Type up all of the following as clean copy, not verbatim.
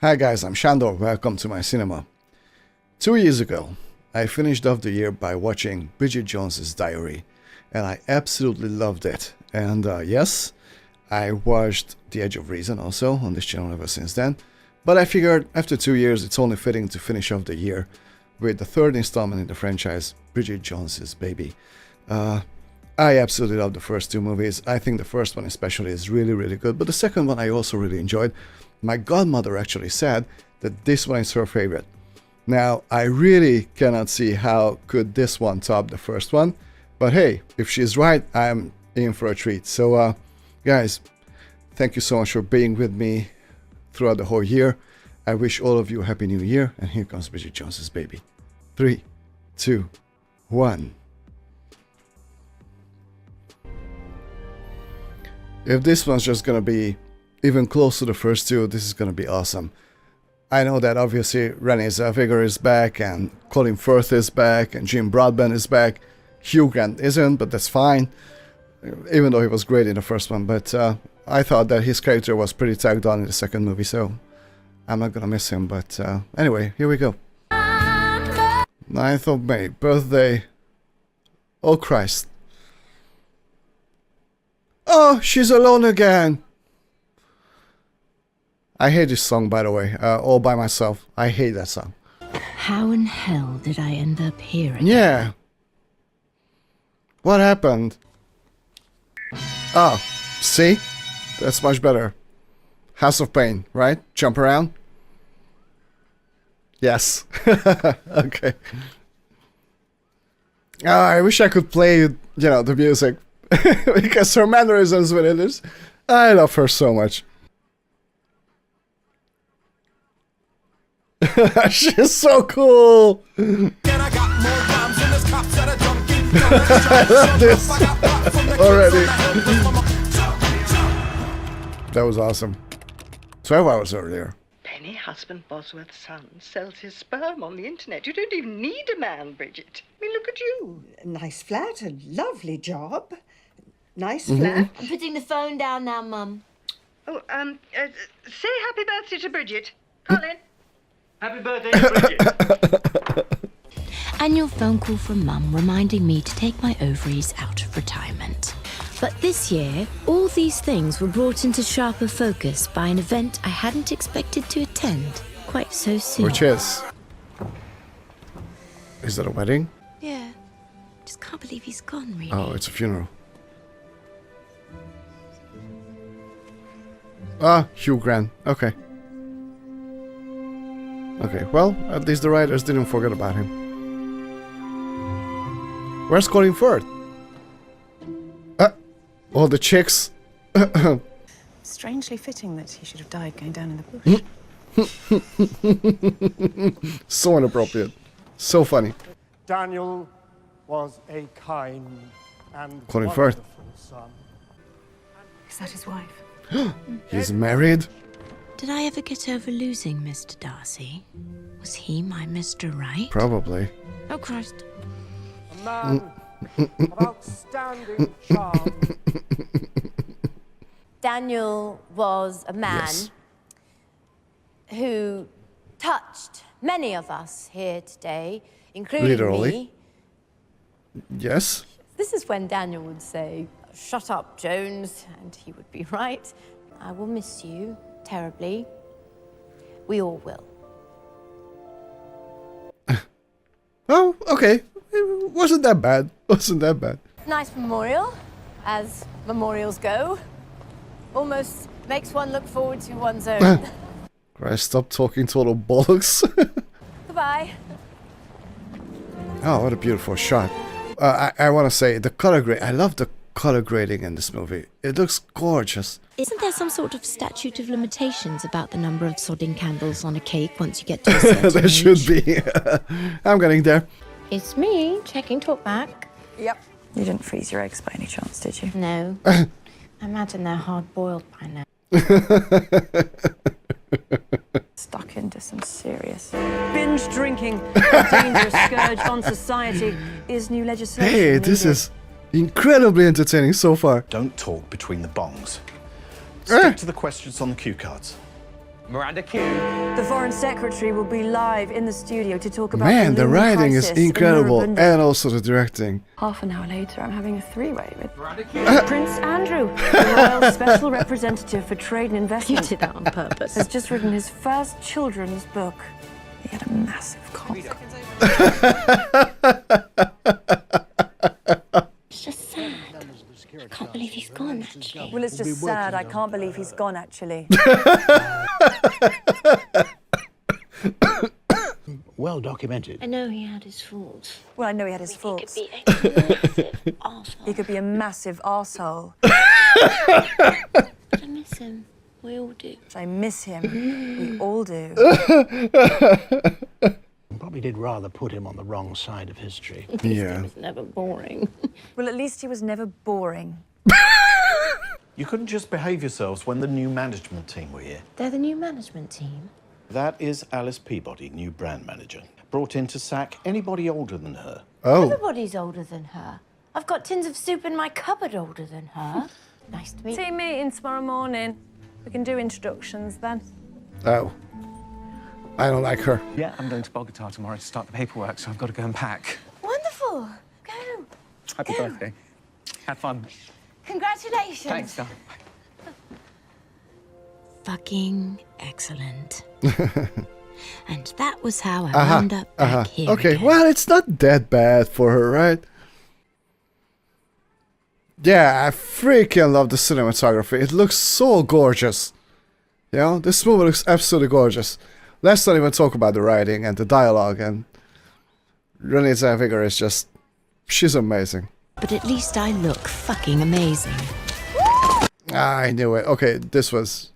Hi guys, I'm Shandor, welcome to my cinema. 2 years ago, I finished off the year by watching Bridget Jones's Diary, and I absolutely loved it. And yes, I watched The Edge of Reason also on this channel ever since then, but I figured after 2 years it's only fitting to finish off the year with the third installment in the franchise, Bridget Jones's Baby. I absolutely love the first two movies. I think the first one especially is really good, but the second one I also really enjoyed. My godmother actually said that this one is her favorite. Now, I really cannot see how could this one top the first one, but hey, if she's right, I'm in for a treat. So, guys, thank you so much for being with me throughout the whole year. I wish all of you a happy new year, and here comes Bridget Jones's Baby. 3, 2, 1. If this one's just gonna be even close to the first two, this is gonna be awesome. I know that obviously Renée Zellweger is back, and Colin Firth is back, and Broadbent is back. Hugh Grant isn't, but that's fine, even though he was great in the first one. But I thought that his character was pretty tagged on in the second movie, so I'm not gonna miss him. But anyway, here we go. 9th of May, birthday. Oh Christ. Oh, she's alone again. I hate this song, by the way, all by myself. I hate that song. How in hell did I end up here again? Yeah. What happened? Oh, see? That's much better. House of Pain, right? Jump around? Yes. Okay. I wish I could play, the music. Because her mannerisms with it is... I love her so much. She's so cool. I love this already. That was awesome. 12 hours earlier. Penny husband Bosworth's son sells his sperm on the internet. You don't even need a man, Bridget. I mean, look at you. A nice flat, a lovely job. Nice flat. I'm putting the phone down now, Mum. Oh, say happy birthday to Bridget. Colin. Happy birthday to Bridget. Annual phone call from Mum reminding me to take my ovaries out of retirement. But this year, all these things were brought into sharper focus by an event I hadn't expected to attend quite so soon. Which is? Is that a wedding? Yeah. Just can't believe he's gone, really. Oh, it's a funeral. Ah, Hugh Grant. Okay. Okay, well, at least the writers didn't forget about him. Where's Colin Firth? All the chicks. Strangely fitting that he should have died going down in the bush. So inappropriate. So funny. Daniel was a kind and Colin Firth. wonderful son. Is that his wife? He's married? Did I ever get over losing Mr. Darcy? Was he my Mr. Right? Probably. Oh, Christ. A man of outstanding charm. Daniel was a man Yes. who touched many of us here today, including Literally. me. Yes. This is when Daniel would say, "Shut up, Jones," and he would be right. I will miss you terribly. We all will. Oh, okay. It wasn't that bad. Wasn't that bad. Nice memorial, as memorials go. Almost makes one look forward to one's own. Christ, stop talking total bollocks. Goodbye. Oh, what a beautiful shot. I want to say, the color grade. I love the color grading in this movie. It looks gorgeous. Isn't there some sort of statute of limitations about the number of sodding candles on a cake once you get to a certain There age? should be. I'm getting there. It's me, checking talkback. Yep. You didn't freeze your eggs by any chance, did you? No. I imagine they're hard-boiled by now. Stuck into some serious... Binge drinking, a dangerous scourge on society, is new legislation. Hey, this is incredibly entertaining so far. Don't talk between the bongs. Stick to the questions on the cue cards. Miranda Q. The Foreign Secretary will be live in the studio to talk about Man, the looming writing is crisis in incredible, Burundi. and also the directing. Half an hour later, I'm having a three-way with Miranda Q. Prince Andrew, the Royal Special Representative for Trade and You Investment. did that on purpose. Has just written his first children's book. He had a massive cock. It's just sad. I can't believe he's gone, actually. Well, it's just sad. I can't believe he's gone, actually. Well documented. I know he had his faults. Well, I know he had his faults. He could be a massive arsehole. He could be a massive arsehole. But I miss him. We all do. I miss him. We all do. Probably did rather put him on the wrong side of history. Yeah. He was never boring. Well, at least he was never boring. You couldn't just behave yourselves when the new management team were here. They're the new management team. That is Alice Peabody, new brand manager. Brought in to sack anybody older than her. Oh. Everybody's older than her. I've got tins of soup in my cupboard older than her. Nice to meet you. Team meeting tomorrow morning. We can do introductions then. Oh. I don't like her. Yeah, I'm going to Bogota tomorrow to start the paperwork, so I've got to go and pack. Wonderful. Go. Happy Go. birthday. Have fun. Congratulations. Thanks, darling. Fucking excellent. And that was how I wound up back here. Okay, again. well, it's not that bad for her, right? Yeah, I freaking love the cinematography. It looks so gorgeous. You know, this movie looks absolutely gorgeous. Let's not even talk about the writing and the dialogue. And Renée Zellweger is just... she's amazing. But at least I look fucking amazing. I knew it. Okay, this was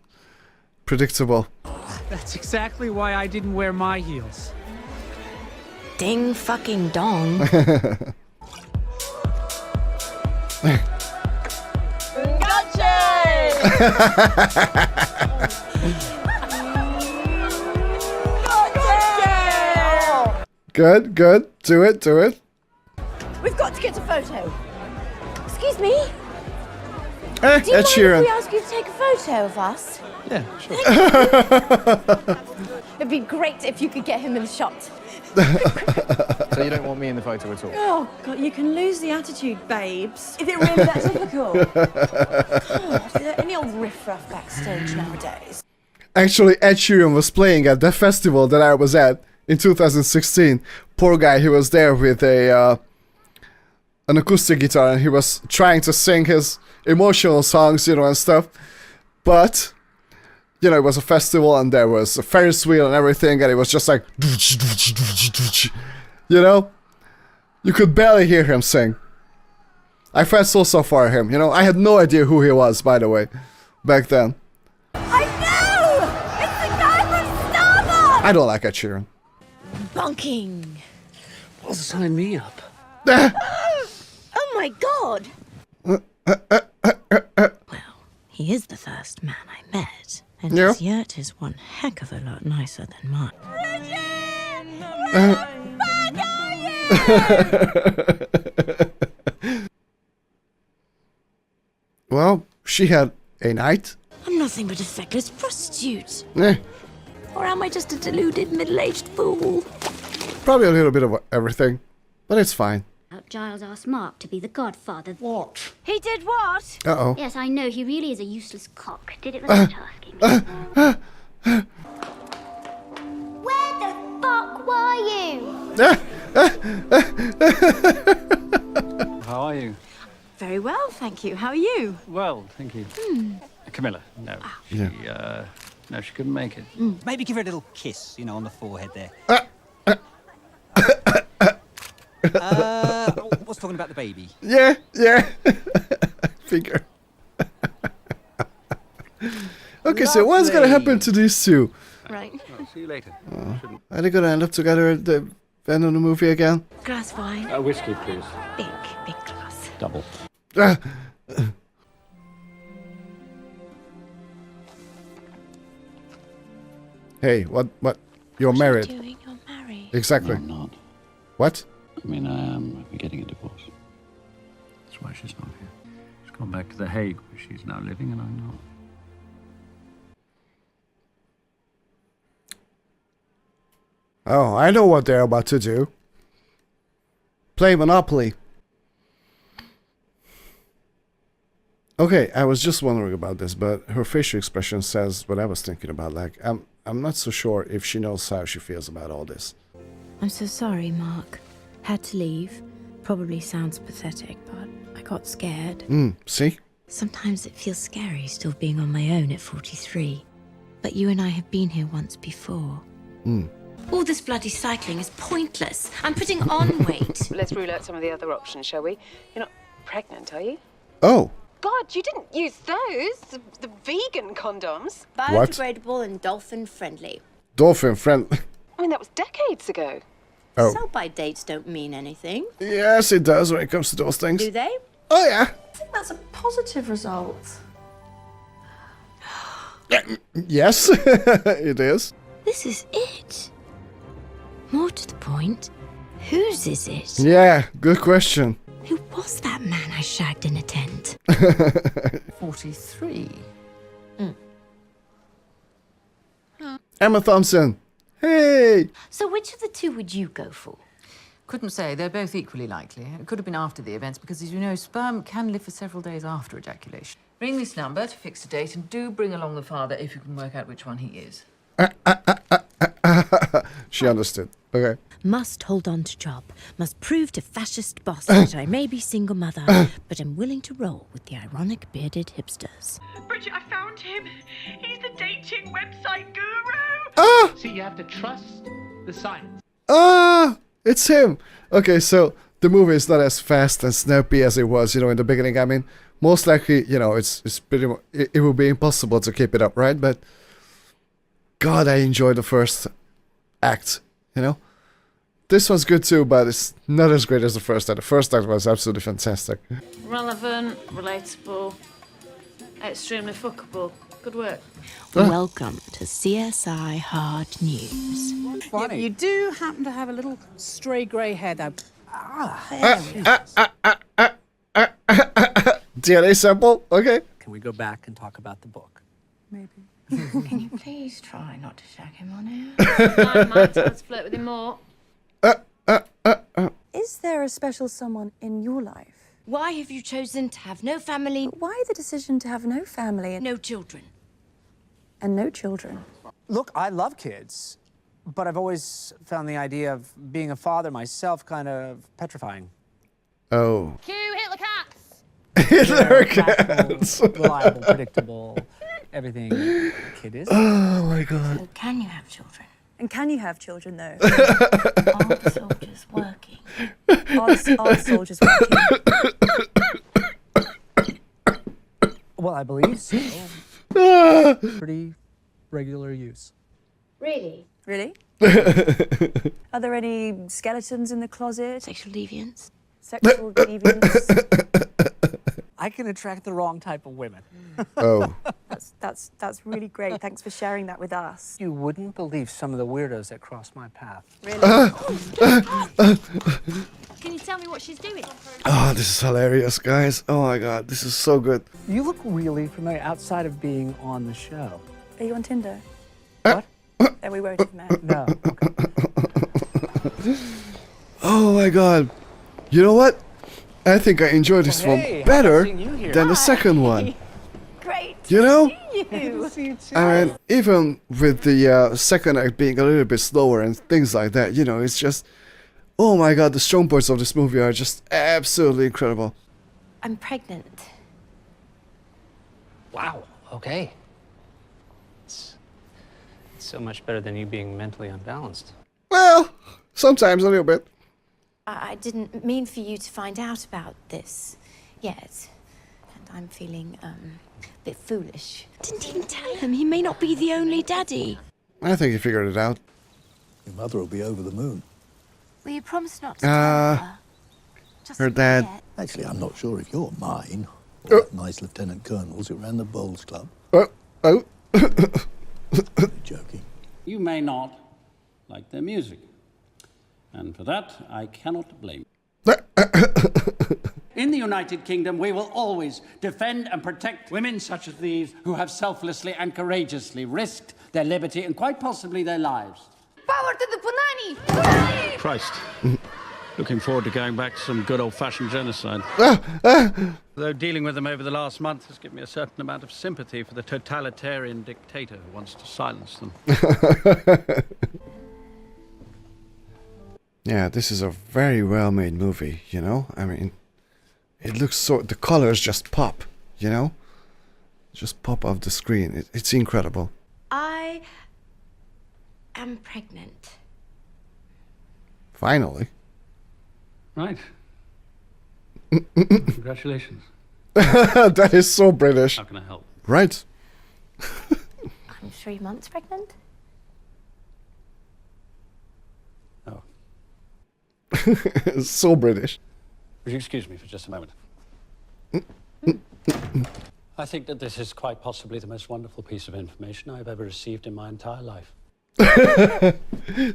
predictable. That's exactly why I didn't wear my heels. Ding fucking dong. Good, good. Do it, do it. We've got to get a photo. Excuse me? Eh, Do you Ed mind if Sheeran. we ask you to take a photo of us? Yeah, sure. It'd be great if you could get him in the shot. So you don't want me in the photo at all? Oh, God, you can lose the attitude, babes. Is it really that difficult? God, are there any old riffraff backstage nowadays? Actually, Ed Sheeran was playing at the festival that I was at in 2016. Poor guy, he was there with a an acoustic guitar and he was trying to sing his emotional songs, you know, and stuff. But, you know, it was a festival and there was a Ferris wheel and everything and it was just like, you know? You could barely hear him sing. I felt so sorry for him, you know? I had no idea who he was, by the way, back then. I know! It's the guy from Starbucks! I don't like Ed Sheeran. Bonking. Well, sign me up. Oh my God! Well, he is the first man I met. And Yeah. his yurt is one heck of a lot nicer than mine. Well, she had a night. I'm nothing but a feckless prostitute. Eh, Or am I just a deluded middle-aged fool? probably a little bit of everything, but it's fine. Giles asked Mark to be the godfather. What? He did what? Uh-oh. Yes, I know, he really is a useless cock. Did it without asking me. Where the fuck were you? How are you? Very well, thank you. How are you? Well, thank you. Camilla, no. No, she couldn't make it. Maybe give her a little kiss, you know, on the forehead there. What's talking about the baby? Yeah. Figure. Okay, so what's gonna happen to these two? Right. I'll see you later. Are they gonna end up together at the end of the movie again? Glass wine. A whiskey, please. Big glass. Double. Ah. Hey, what? You're married. What are you doing? You're married. Exactly. I'm not. What? I mean, I am getting a divorce. That's why she's not here. She's gone back to The Hague, where she's now living, and I'm not. Oh, I know what they're about to do. Play Monopoly. Okay, I was just wondering about this, but her facial expression says what I was thinking about. Like, I'm not so sure if she knows how she feels about all this. I'm so sorry, Mark. Had to leave. Probably sounds pathetic, but I got scared. See? Sometimes it feels scary still being on my own at 43. But you and I have been here once before. All this bloody cycling is pointless. I'm putting on weight. Let's rule out some of the other options, shall we? You're not pregnant, are you? Oh. God, you didn't use those. The vegan condoms. Biodegradable and dolphin friendly. Dolphin friend. I mean, that was decades ago. Oh. Sell-by dates don't mean anything. Yes, it does when it comes to those things. Do they? Oh, yeah. I think that's a positive result. Yes, it is. This is it. More to the point, whose is it? Yeah, good question. Who was that man I shagged in a tent? 43. Emma Thompson. Hey! So which of the two would you go for? Couldn't say. They're both equally likely. It could have been after the events because, as you know, sperm can live for several days after ejaculation. Ring this number to fix a date and do bring along the father if you can work out which one he is. She understood. Okay. Must hold on to job. Must prove to fascist boss that I may be single mother, but am willing to roll with the ironic bearded hipsters. Bridget, I found him. He's the dating website guru. See, you have to trust the science. It's him. Okay, so the movie is not as fast and snappy as it was, in the beginning. I mean, most likely, it's pretty much, it will be impossible to keep it up, right? But God, I enjoyed the first act, This one's good too, but it's not as great as the first act. The first act was absolutely fantastic. Relevant, relatable, extremely fuckable. Good work. Welcome to CSI Hard News. Yeah, you do happen to have a little stray grey hair, though. DNA sample? Okay. Can we go back and talk about the book? Maybe. Can you please try not to shag him on air? I might have to flirt with him more. Is there a special someone in your life? Why have you chosen to have no family? Why the decision to have no family and no children? And no children. Look, I love kids, but I've always found the idea of being a father myself kind of petrifying. Oh. Cue Hitler Cats! Hitler Cats! Reliable, predictable, everything a kid is. Oh my God. So can you have children? And can you have children, though? Are the soldiers working? Are the soldiers working? Well, I believe so. Pretty regular use. Really? Really? Are there any skeletons in the closet? Sexual deviants? Sexual deviants? I can attract the wrong type of women. Oh. That's really great. Thanks for sharing that with us. You wouldn't believe some of the weirdos that cross my path. Really? Can you tell me what she's doing? Oh, this is hilarious, guys. Oh my God, this is so good. You look really familiar outside of being on the show. Are you on Tinder? What? Then we won't have met. No. Okay. Oh my God. You know what? I think I enjoyed this one better than the second one. Great. You know? You. I mean, even with the second act being a little bit slower and things like that, it's just, oh my God, the strong points of this movie are just absolutely incredible. I'm pregnant. Wow, okay. It's so much better than you being mentally unbalanced. Well, sometimes a little bit. I didn't mean for you to find out about this yet. And I'm feeling, a bit foolish. Didn't even tell him. He may not be the only daddy. I think he figured it out. Your mother will be over the moon. Will you promise not to tell her? Just her dad. yet. Actually, I'm not sure if you're mine or that nice Lieutenant Colonel's who ran the Bowls Club. Joking. You may not like their music. And for that, I cannot blame you. In the United Kingdom, we will always defend and protect women such as these who have selflessly and courageously risked their liberty and quite possibly their lives Power to the Punani! Christ. Looking forward to going back to some good old-fashioned genocide. Though dealing with them over the last month has given me a certain amount of sympathy for the totalitarian dictator who wants to silence them. Yeah, this is a very well-made movie, you know? I mean, it looks so... The colors just pop, you know? Just pop off the screen. It's incredible. I am pregnant. Finally. Right. Congratulations. That is so British. How can I help? Right. I'm 3 months pregnant. Oh. So British. Would you excuse me for just a moment? I think that this is quite possibly the most wonderful piece of information I've ever received in my entire life.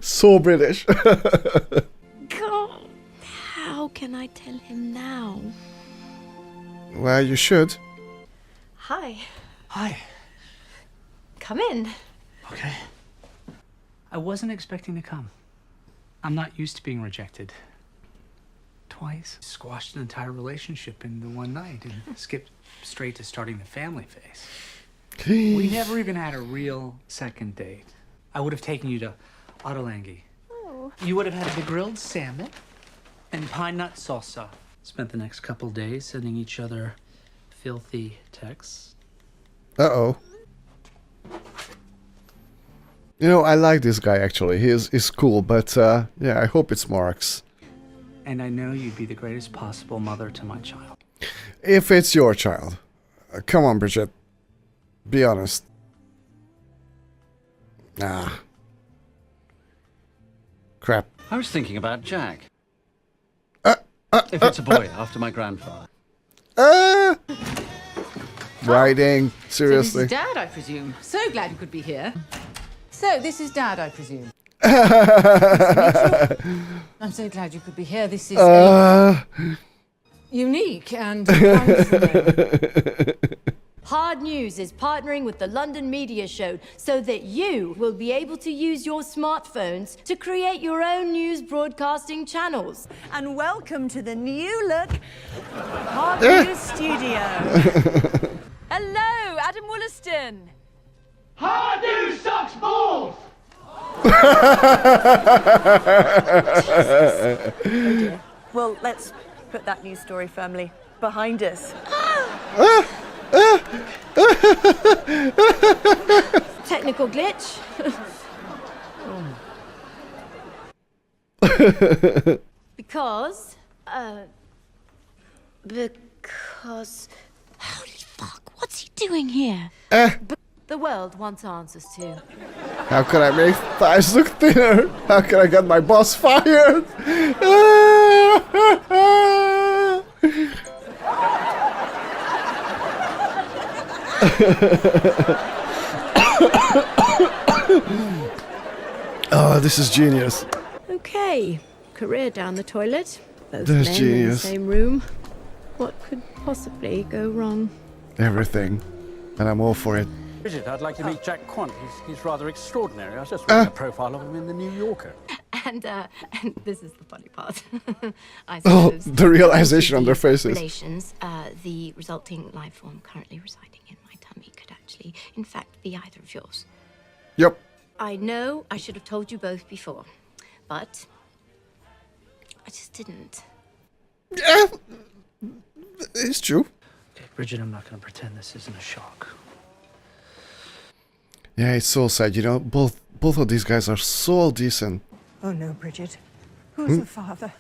So British. God, how can I tell him now? Well, you should. Hi. Hi. Come in. Okay. I wasn't expecting to come. I'm not used to being rejected. Twice. Squashed an entire relationship in the one night and skipped straight to starting the family phase. We never even had a real second date. I would have taken you to Ottolenghi. Oh. You would have had the grilled salmon and pine nut salsa. Spent the next couple days sending each other filthy texts. Uh-oh. You know, I like this guy, actually. He's cool, but, yeah, I hope it's Mark's. And I know you'd be the greatest possible mother to my child. If it's your child. Come on, Bridget. Be honest. Ah. Crap. I was thinking about Jack. If it's a boy, after my grandfather. Writing. Seriously. So this is Dad, I presume. So glad you could be here. So this is Dad, I presume. I'm so glad you could be here. This is unique and Hard News is partnering with the London Media Show so that you will be able to use your smartphones to create your own news broadcasting channels. And welcome to the new look Hard News Studio. Hello, Adam Wollaston. Hard News sucks balls! Oh dear. Well, let's put that news story firmly behind us. Technical glitch. Because, holy fuck, what's he doing here? The world wants answers to. How can I make thighs look thinner? How can I get my boss fired? Oh, this is genius. Okay, career down the toilet. Both That's men genius. in the same room. What could possibly go wrong? Everything. And I'm all for it. Bridget, I'd like to meet Jack Quant. He's rather extraordinary. I was just reading a profile of him in the New Yorker. And this is the funny part. I Oh, suppose. the realization on their faces. Relations, the resulting life form currently residing in my tummy could actually, in fact, be either of yours. Yep. I know I should have told you both before, but I just didn't. Yeah, it's true. Okay, Bridget, I'm not going to pretend this isn't a shock. Yeah, it's so sad. You know, both of these guys are so decent. Oh no, Bridget. Who's the father?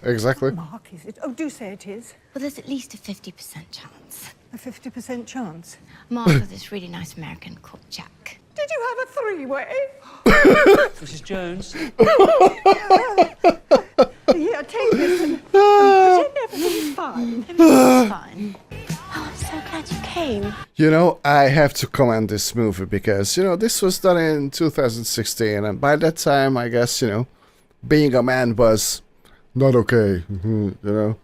Exactly. Mark, is it? Oh, do say it is. Well, there's at least a 50% chance. A 50% chance? Mark with this really nice American called Jack. Did you have a three-way? Mrs. Jones? Yeah, take this and pretend everything's fine. Everything's fine. Oh, I'm so glad you came. You know, I have to commend this movie because, you know, this was done in 2016, and by that time, I guess, you know, being a man was not okay, you know.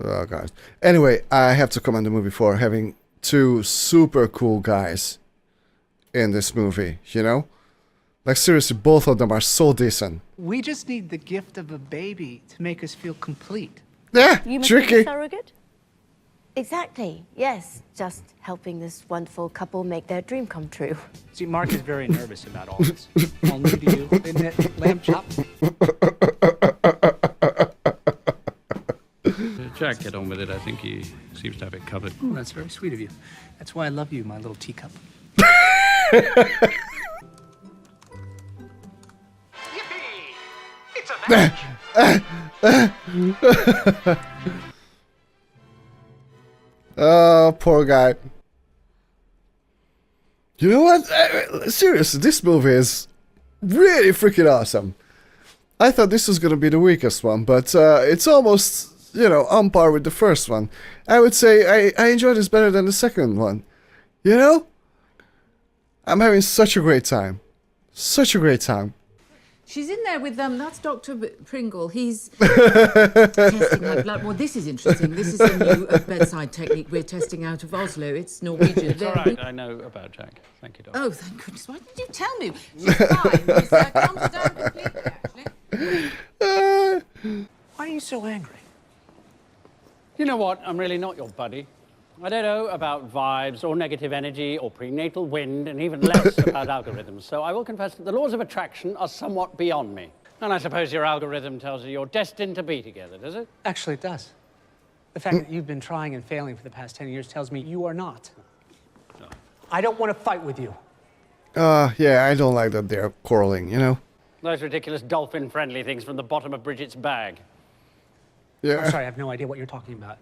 Oh, God. Anyway, I have to commend the movie for having two super cool guys in this movie, you know. Like seriously, both of them are so decent. We just need the gift of a baby to make us feel complete. Yeah, You must tricky. be a surrogate? Exactly, yes. Just helping this wonderful couple make their dream come true. See, Mark is very nervous about all this. All new to you, isn't it, lamb chop? Jack, get on with it. I think he seems to have it covered. Oh, that's very sweet of you. That's why I love you, my little teacup. It's a match. Oh, poor guy. You know what? Seriously, this movie is really freaking awesome. I thought this was gonna be the weakest one, but it's almost, you know, on par with the first one. I would say I enjoyed this better than the second one. You know? I'm having such a great time. Such a great time. She's in there with that's Dr. Pringle. He's testing her blood. Well, this is interesting. This is a new bedside technique we're testing out of Oslo. It's Norwegian. It's all right. I know about Jack. Thank you, Doctor. Oh, thank goodness. Why didn't you tell me? She's fine. She's calmed down completely, actually. Why are you so angry? You know what? I'm really not your buddy. I don't know about vibes or negative energy or prenatal wind and even less about algorithms. So I will confess that the laws of attraction are somewhat beyond me. And I suppose your algorithm tells you you're destined to be together, does it? Actually, it does. The fact that you've been trying and failing for the past 10 years tells me you are not. No. I don't want to fight with you. Yeah, I don't like that they're quarreling, you know? Those ridiculous dolphin-friendly things from the bottom of Bridget's bag. Yeah. I'm sorry, I have no idea what you're talking about.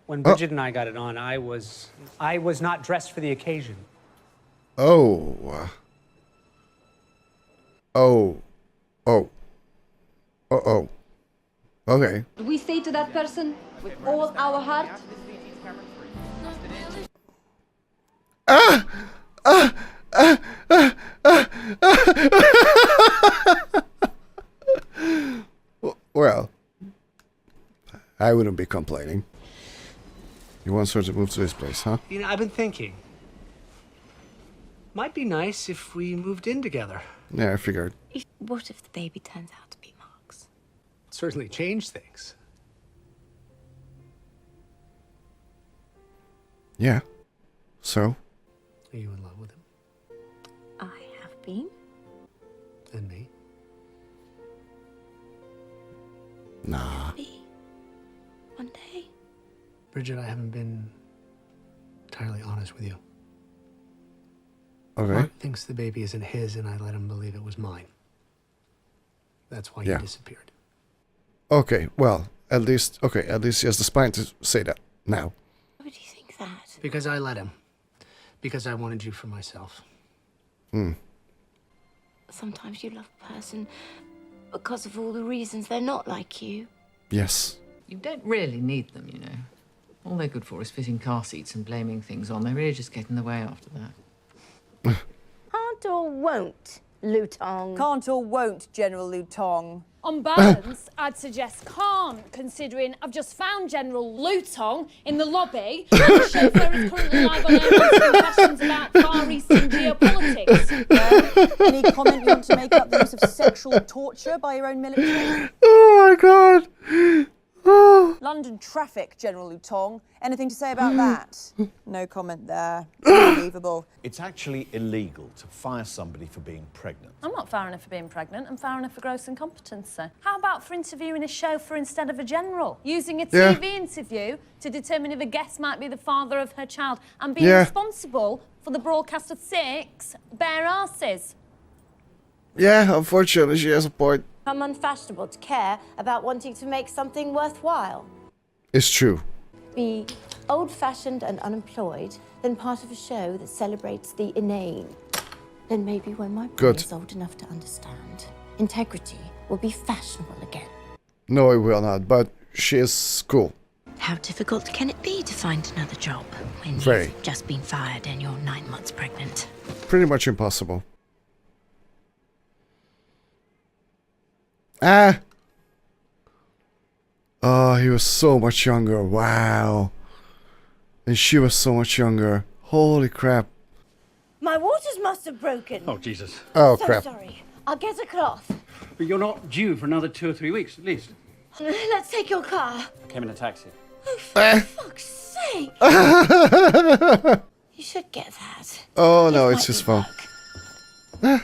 When Bridget and I got it on, I was not dressed for the occasion. Oh. Okay. We say to that person with all our heart. Well, I wouldn't be complaining. You want her to move to this place, huh? You know, I've been thinking. Might be nice if we moved in together. Yeah, I figured. What if the baby turns out to be Mark's? Certainly change things. Yeah. So? Are you in love with him? I have been. And me? Nah. Maybe. One day. Bridget, I haven't been entirely honest with you. Okay. Mark thinks the baby isn't his, and I let him believe it was mine. That's why he disappeared. Okay, well, at least he has the spine to say that now. Why would you think that? Because I let him. Because I wanted you for myself. Sometimes you love a person because of all the reasons they're not like you. Yes. You don't really need them, you know. All they're good for is fitting car seats and blaming things on. They really just get in the way after that. Can't or won't, Lutong? Can't or won't, General Lutong. On balance, I'd suggest can't, considering I've just found General Lutong in the lobby and the chauffeur is currently live on air answering questions about Far Eastern geopolitics. Any comment you want to make about the use of sexual torture by your own military? Oh my god! London traffic, General Lutong. Anything to say about that? No comment there. Unbelievable. It's actually illegal to fire somebody for being pregnant. I'm not far enough for being pregnant. I'm far enough for gross incompetency. How about for interviewing a chauffeur instead of a general? Using a TV interview to determine if a guest might be the father of her child and being responsible for the broadcast of 6 bare arses. Yeah, unfortunately, she has a point. I'm unfashionable to care about wanting to make something worthwhile. It's true. Be old-fashioned and unemployed, then part of a show that celebrates the inane. Then maybe when my brain is old enough to understand, integrity will be fashionable again. No, it will not, but she is cool. How difficult can it be to find another job when you've just been fired and you're 9 months pregnant? Pretty much impossible. Oh, he was so much younger. Wow. And she was so much younger. Holy crap. My waters must have broken. Oh, Jesus. Oh, So crap. sorry. I'll get a cloth. But you're not due for another 2 or 3 weeks, at least. Let's take your car. I came in a taxi. Oh, for fuck's sake. You should get that. Oh, no, it's his phone. No,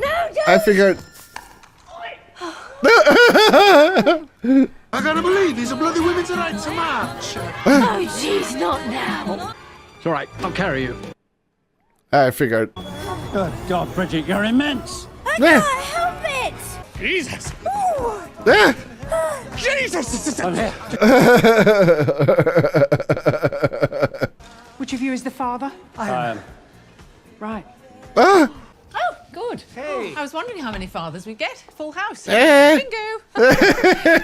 don't! I figured... I gotta believe he's a bloody women's rights march. Oh, jeez, not now. It's all right. I'll carry you. I figured... Good God, Bridget, you're immense. I can't help it. Jesus. Ooh. Jesus. I'm here. Which of you is the father? I am. Right. Oh, good. Hey. I was wondering how many fathers we get. Full house. Bingo.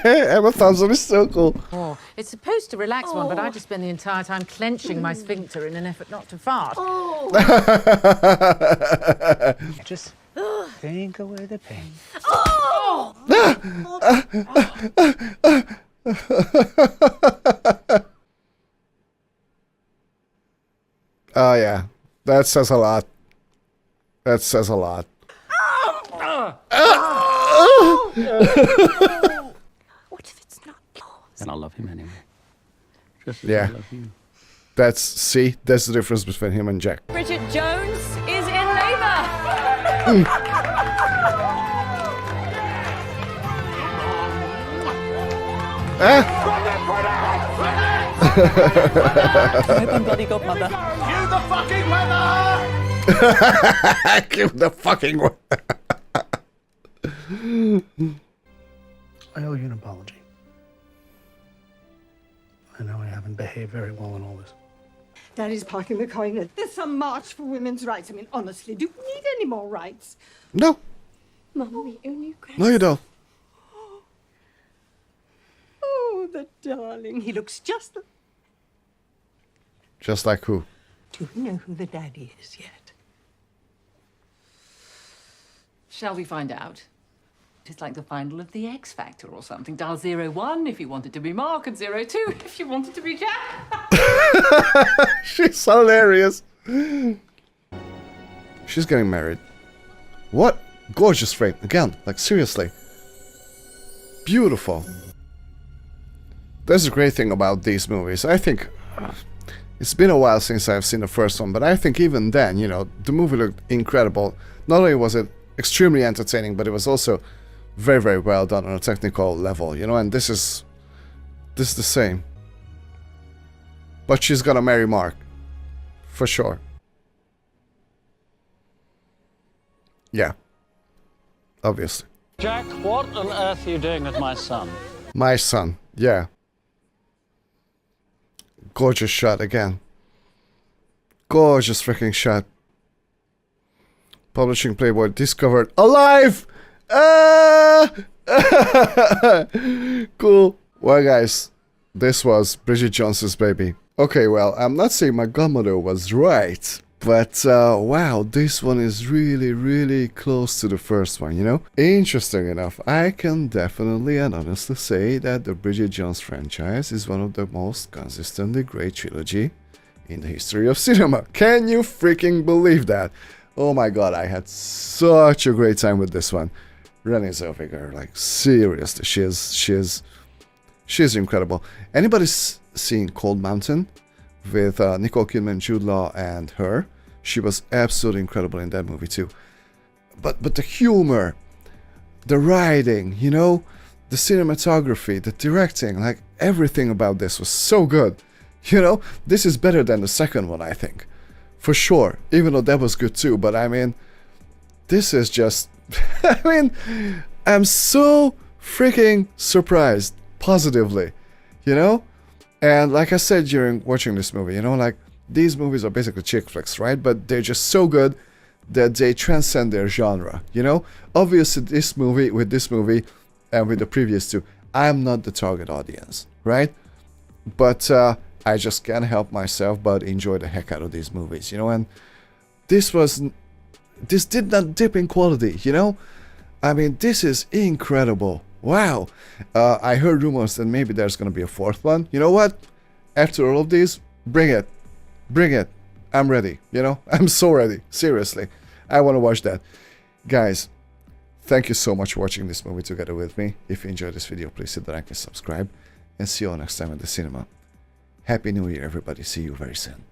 Emma Thompson is so cool. Oh, it's supposed to relax one, but I just spend the entire time clenching my sphincter in an effort not to fart. Oh. Just think away the pain. Oh. Oh, yeah. That says a lot. That says a lot. What if it's not yours? And I love him anyway. Just as Yeah. I love you. That's the difference between him and Jack. Bridget Jones is in labour. Open bloody godmother. Cue the fucking weather! Give the fucking I owe you an apology. I know I haven't behaved very well in all this. Daddy's parking the car in it. There's some march for women's rights. I mean, honestly, do we need any more rights? No. Mum, we only No, you don't. Oh, the darling. He looks just... Just like who? Do we know who the daddy is yet? Shall we find out? It's like the final of the X Factor or something. Dial 01 if you want it to be Mark, and 02 if you want it to be Jack. She's hilarious. She's getting married. What? Gorgeous frame. Again, like seriously. Beautiful. That's the great thing about these movies. I think it's been a while since I've seen the first one, but I think even then, you know, the movie looked incredible. Not only was it extremely entertaining, but it was also very, very well done on a technical level, you know, and this is the same. But she's gonna marry Mark. For sure. Yeah. Obviously. Jack, what on earth are you doing with my son? My son, yeah. Gorgeous shot again. Gorgeous freaking shot. Publishing Playboy discovered alive! Cool. Well, guys, this was Bridget Jones's baby. Okay, well, I'm not saying my godmother was right, but wow, this one is really, really close to the first one, you know? Interesting enough, I can definitely and honestly say that the Bridget Jones franchise is one of the most consistently great trilogy in the history of cinema. Can you freaking believe that? Oh my god, I had such a great time with this one. Renée Zellweger, like seriously, she's incredible. Anybody seen Cold Mountain with Nicole Kidman, Jude Law, and her? She was absolutely incredible in that movie too. But the humor, the writing, you know, the cinematography, the directing, like everything about this was so good. You know, this is better than the second one, I think. For sure, even though that was good too, but I mean, this is just, I mean, I'm so freaking surprised, positively, you know? And like I said during watching this movie, you know, like, these movies are basically chick flicks, right? But they're just so good that they transcend their genre, you know? Obviously, with this movie, and with the previous two, I'm not the target audience, right? But, I just can't help myself but enjoy the heck out of these movies, you know, and this did not dip in quality, you know? I mean, this is incredible. Wow. I heard rumors that maybe there's gonna be a fourth one. You know what? After all of these, bring it. Bring it. I'm ready, you know? I'm so ready. Seriously. I want to watch that. Guys, thank you so much for watching this movie together with me. If you enjoyed this video, please hit the like and subscribe. And see you all next time at the cinema. Happy New Year, everybody. See you very soon.